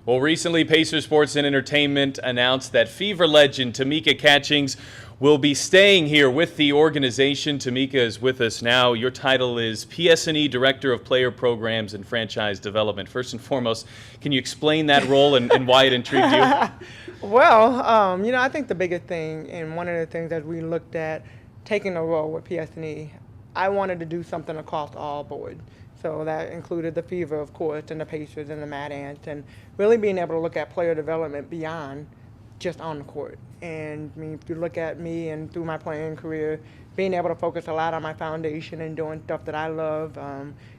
Well, recently, Pacer Sports and Entertainment announced that Fever legend Tamika Catchings will be staying here with the organization. Tamika is with us now. Your title is PS&E Director of Player Programs and Franchise Development. First and foremost, can you explain that role and why it intrigued you? Well, I think the biggest thing, and one of the things that we looked at taking a role with PS&E, I wanted to do something across all boards. So that included the Fever, of course, and the Pacers and the Mad Ants, and really being able to look at player development beyond just on the court. And I mean, if you look at me and through my playing career, being able to focus a lot on my foundation and doing stuff that I love,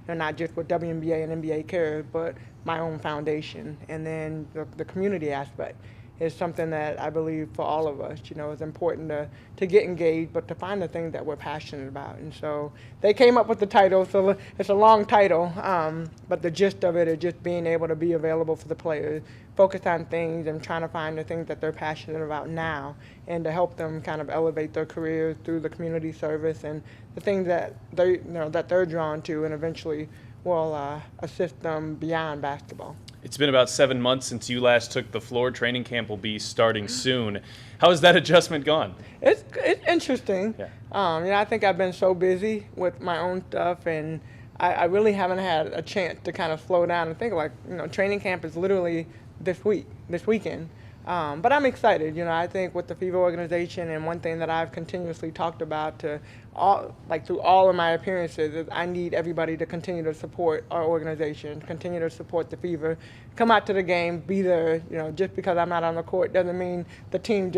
not just with WNBA and NBA cares, but my own foundation. And then the community aspect is something that I believe for all of us, is important to get engaged, but to find the things that we're passionate about. And so they came up with the title, so it's a long title, but the gist of it is just being able to be available for the players, focus on things and trying to find the things that they're passionate about now, and to help them kind of elevate their careers through the community service and the things that they're drawn to, and eventually will assist them beyond basketball. It's been about 7 months since you last took the floor. Training camp will be starting soon. How has that adjustment gone? It's interesting. Yeah. I think I've been so busy with my own stuff, and I really haven't had a chance to kind of slow down and think training camp is literally this weekend. But I'm excited. I think with the Fever organization, and one thing that I've continuously talked about through all of my appearances, is I need everybody to continue to support our organization, continue to support the Fever, come out to the game, be there. Just because I'm not on the court doesn't mean the team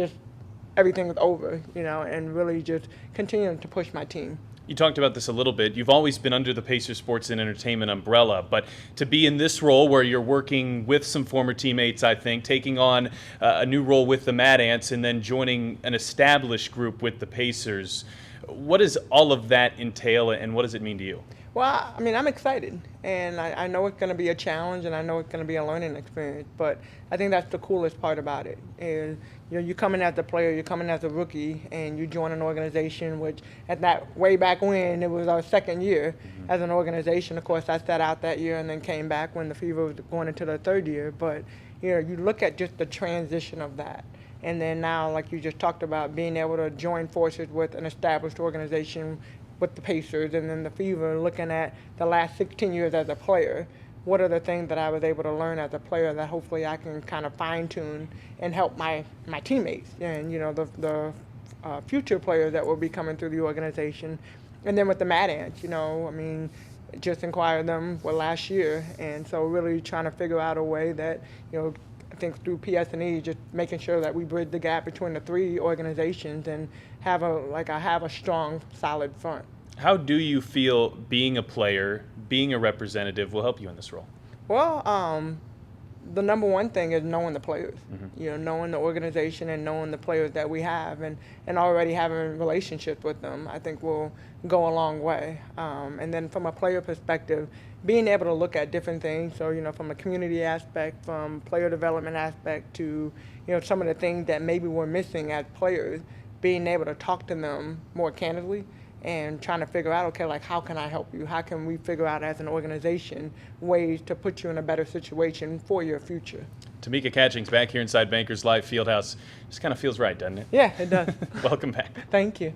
everything is over. And really just continuing to push my team. You talked about this a little bit. You've always been under the Pacer Sports and Entertainment umbrella, but to be in this role where you're working with some former teammates, I think, taking on a new role with the Mad Ants and then joining an established group with the Pacers, what does all of that entail and what does it mean to you? Well, I'm excited, and I know it's going to be a challenge, and I know it's going to be a learning experience, but I think that's the coolest part about it is, you come in as a player, you come in as a rookie, and you join an organization which, at that way back when, it was our second year as an organization. Of course, I sat out that year and then came back when the Fever was going into their third year, but you look at just the transition of that. And then now, like you just talked about, being able to join forces with an established organization with the Pacers, and then the Fever, looking at the last 16 years as a player, what are the things that I was able to learn as a player that hopefully I can kind of fine-tune and help my teammates and, the future players that will be coming through the organization. And then with the Mad Ants, just acquired them last year, and so really trying to figure out a way that, I think through PS&E, just making sure that we bridge the gap between the three organizations and have a strong, solid front. How do you feel being a player, being a representative will help you in this role? Well, the number one thing is knowing the players, knowing the organization and knowing the players that we have, and already having relationships with them, I think will go a long way. And then from a player perspective, being able to look at different things, so, from a community aspect, from player development aspect to, some of the things that maybe we're missing as players, being able to talk to them more candidly and trying to figure out, okay, how can I help you? How can we figure out as an organization ways to put you in a better situation for your future? Tamika Catchings back here inside Bankers Live Fieldhouse. Just kind of feels right, doesn't it? Yeah, it does. Welcome back. Thank you.